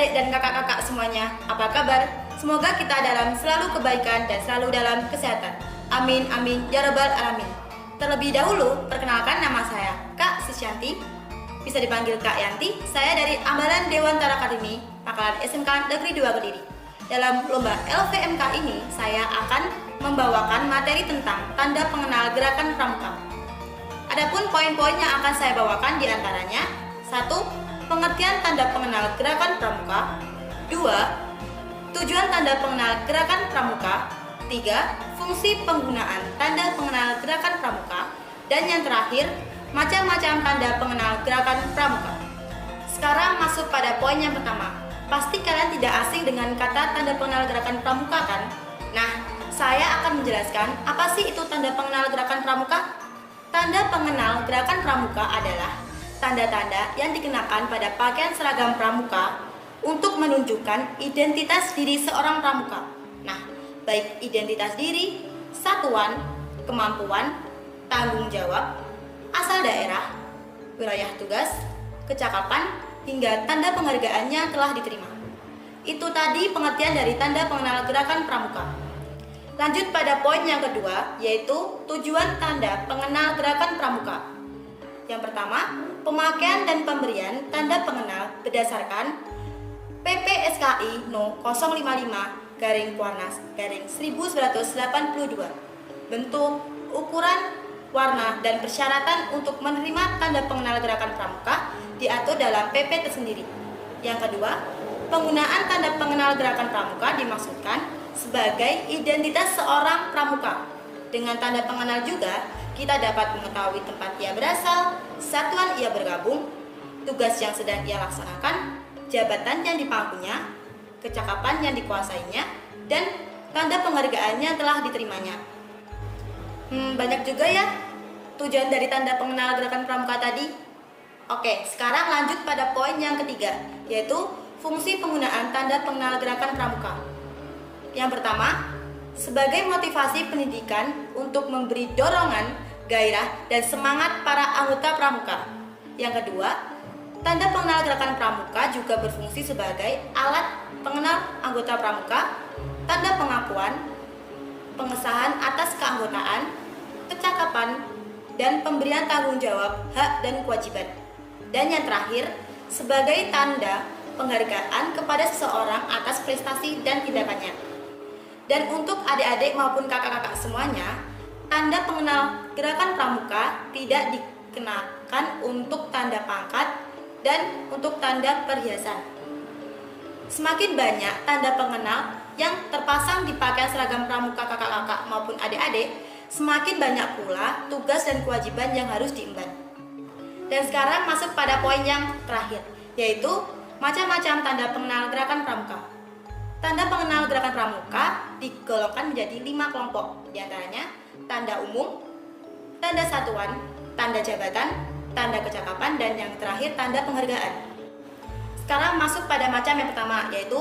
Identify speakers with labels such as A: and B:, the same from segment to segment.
A: adik-adik dan kakak-kakak semuanya, apa kabar? Semoga kita dalam selalu kebaikan dan selalu dalam kesehatan. Amin, amin, ya rabbal alamin. Terlebih dahulu, perkenalkan nama saya, Kak Susyanti. Bisa dipanggil Kak Yanti. Saya dari Ambalan Dewantara Akademi, Pangkalan SMK Negeri 2 Kediri. Dalam lomba LVMK ini, saya akan membawakan materi tentang tanda pengenal gerakan pramuka. Adapun poin-poin yang akan saya bawakan diantaranya: 1. Pengertian tanda pengenal gerakan pramuka. 2. Tujuan tanda pengenal gerakan pramuka. 3. Fungsi penggunaan tanda pengenal gerakan pramuka. Dan yang terakhir, macam-macam tanda pengenal gerakan pramuka. Sekarang masuk pada poin yang pertama. Pasti kalian tidak asing dengan kata tanda pengenal gerakan pramuka kan? Nah, saya akan menjelaskan apa sih itu tanda pengenal gerakan pramuka. Tanda pengenal gerakan pramuka adalah tanda-tanda yang dikenakan pada pakaian seragam pramuka untuk menunjukkan identitas diri seorang pramuka. Nah, baik identitas diri, satuan, kemampuan, tanggung jawab, asal daerah, wilayah tugas, kecakapan, hingga tanda penghargaannya telah diterima. Itu tadi pengertian dari tanda pengenal gerakan pramuka. Lanjut pada poin yang kedua, yaitu tujuan tanda pengenal gerakan pramuka. Yang pertama, pemakaian dan pemberian tanda pengenal berdasarkan PP SKI No. 055-Kuarnas-1982. Bentuk, ukuran, warna, dan persyaratan untuk menerima tanda pengenal gerakan pramuka diatur dalam PP tersendiri. Yang kedua, penggunaan tanda pengenal gerakan pramuka dimaksudkan sebagai identitas seorang pramuka. Dengan tanda pengenal juga, kita dapat mengetahui tempat ia berasal, satuan ia bergabung, tugas yang sedang ia laksanakan, jabatan yang dipangkunya, kecakapan yang dikuasainya, dan tanda penghargaannya telah diterimanya. Banyak juga ya tujuan dari tanda pengenal gerakan pramuka tadi. Oke, sekarang lanjut pada poin yang ketiga, yaitu fungsi penggunaan tanda pengenal gerakan pramuka. Yang pertama, sebagai motivasi pendidikan untuk memberi dorongan, gairah, dan semangat para anggota pramuka. Yang kedua, tanda pengenal gerakan pramuka juga berfungsi sebagai alat pengenal anggota pramuka, tanda pengakuan, pengesahan atas keanggotaan, kecakapan, dan pemberian tanggung jawab, hak, dan kewajiban. Dan yang terakhir, sebagai tanda penghargaan kepada seseorang atas prestasi dan tindakannya. Dan untuk adik-adik maupun kakak-kakak semuanya, tanda pengenal gerakan pramuka tidak dikenakan untuk tanda pangkat dan untuk tanda perhiasan. Semakin banyak tanda pengenal yang terpasang di pakaian seragam pramuka kakak-kakak maupun adik-adik, semakin banyak pula tugas dan kewajiban yang harus diemban. Dan sekarang masuk pada poin yang terakhir, yaitu macam-macam tanda pengenal gerakan pramuka. Tanda pengenal gerakan pramuka digolongkan menjadi 5 kelompok, diantaranya tanda umum, tanda satuan, tanda jabatan, tanda kecakapan, dan yang terakhir tanda penghargaan. Sekarang masuk pada macam yang pertama, yaitu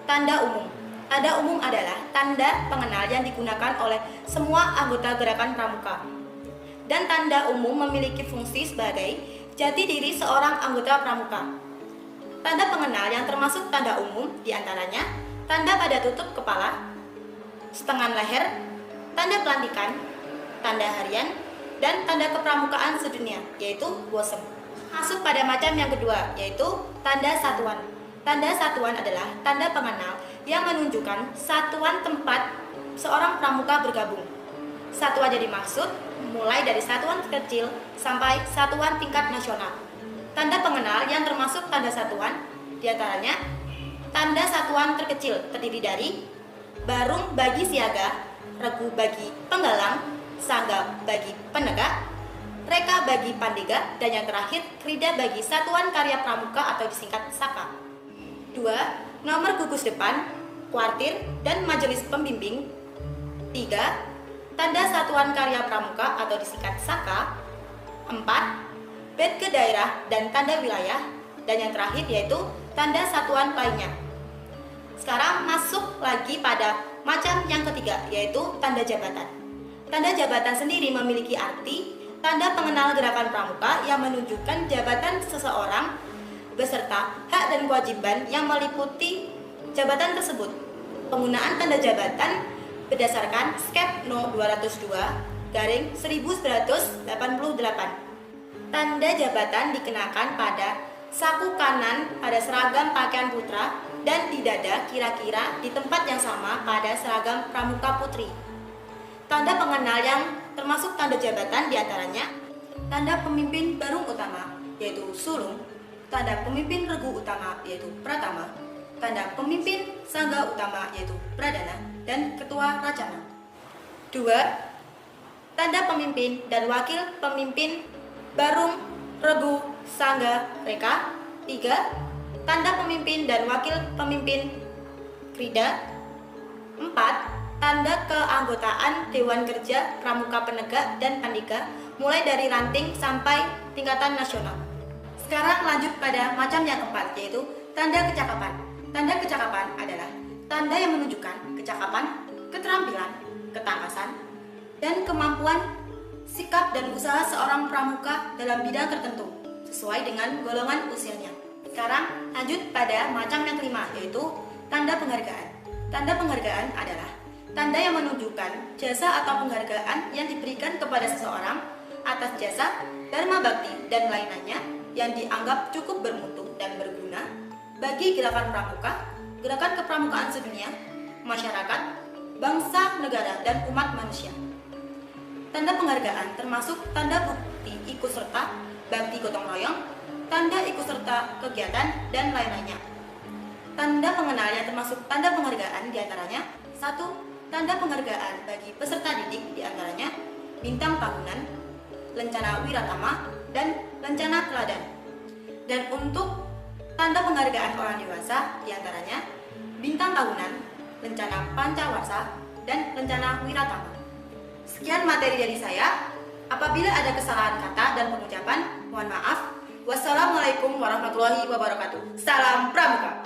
A: tanda umum. Tanda umum adalah tanda pengenal yang digunakan oleh semua anggota gerakan pramuka. Dan tanda umum memiliki fungsi sebagai jati diri seorang anggota pramuka. Tanda pengenal yang termasuk tanda umum diantaranya tanda pada tutup kepala, setengah leher, tanda pelantikan, tanda harian, dan tanda kepramukaan sedunia, yaitu WOSEM. Masuk pada macam yang kedua, yaitu tanda satuan. Tanda satuan adalah tanda pengenal yang menunjukkan satuan tempat seorang pramuka bergabung. Satuan yang dimaksud mulai dari satuan kecil sampai satuan tingkat nasional. Tanda pengenal yang termasuk tanda satuan diantaranya tanda satuan terkecil terdiri dari barung bagi siaga, regu bagi penggalang, sangga bagi penegak, reka bagi pandega, dan yang terakhir krida bagi satuan karya pramuka atau disingkat SAKA. 2. Nomor gugus depan, kuartir, dan majelis pembimbing. 3. Tanda satuan karya pramuka atau disingkat SAKA. 4. Bed ke daerah dan tanda wilayah. Dan yang terakhir yaitu tanda satuan lainnya. Sekarang masuk lagi pada macam yang ketiga, yaitu tanda jabatan. Tanda jabatan sendiri memiliki arti tanda pengenal gerakan pramuka yang menunjukkan jabatan seseorang beserta hak dan kewajiban yang meliputi jabatan tersebut. Penggunaan tanda jabatan berdasarkan Skep No 202/1988. Tanda jabatan dikenakan pada saku kanan pada seragam pakaian putra dan di dada kira-kira di tempat yang sama pada seragam pramuka putri. Tanda pengenal yang termasuk tanda jabatan diantaranya tanda pemimpin barung utama yaitu sulung, tanda pemimpin regu utama yaitu pratama, tanda pemimpin sangga utama yaitu pradana, dan ketua racana. 2. Tanda pemimpin dan wakil pemimpin barung, regu, sangga, reka. 3. Tanda pemimpin dan wakil pemimpin krida. 4. Tanda keanggotaan Dewan Kerja Pramuka Penegak dan Pandega mulai dari ranting sampai tingkatan nasional. Sekarang lanjut pada macam yang keempat, yaitu tanda kecakapan. Tanda kecakapan adalah tanda yang menunjukkan kecakapan, keterampilan, ketangkasan, dan kemampuan sikap dan usaha seorang pramuka dalam bidang tertentu sesuai dengan golongan usianya. Sekarang lanjut pada macam yang kelima, yaitu tanda penghargaan. Tanda penghargaan adalah tanda yang menunjukkan jasa atau penghargaan yang diberikan kepada seseorang atas jasa, dharma bakti, dan lain-lainnya yang dianggap cukup bermutu dan berguna bagi gerakan pramuka, gerakan kepramukaan sedunia, masyarakat, bangsa, negara, dan umat manusia. Tanda penghargaan termasuk tanda bukti ikut serta, bakti gotong royong, tanda ikut serta kegiatan, dan lain-lainnya. Tanda pengenal yang termasuk tanda penghargaan diantaranya 1. Tanda penghargaan bagi peserta didik diantaranya bintang tahunan, lencana wiratama, dan lencana teladan. Dan untuk tanda penghargaan orang dewasa diantaranya bintang tahunan, lencana pancawarsa, dan lencana wiratama. Sekian materi dari saya. Apabila ada kesalahan kata dan pengucapan, mohon maaf. Wassalamualaikum warahmatullahi wabarakatuh. Salam Pramuka.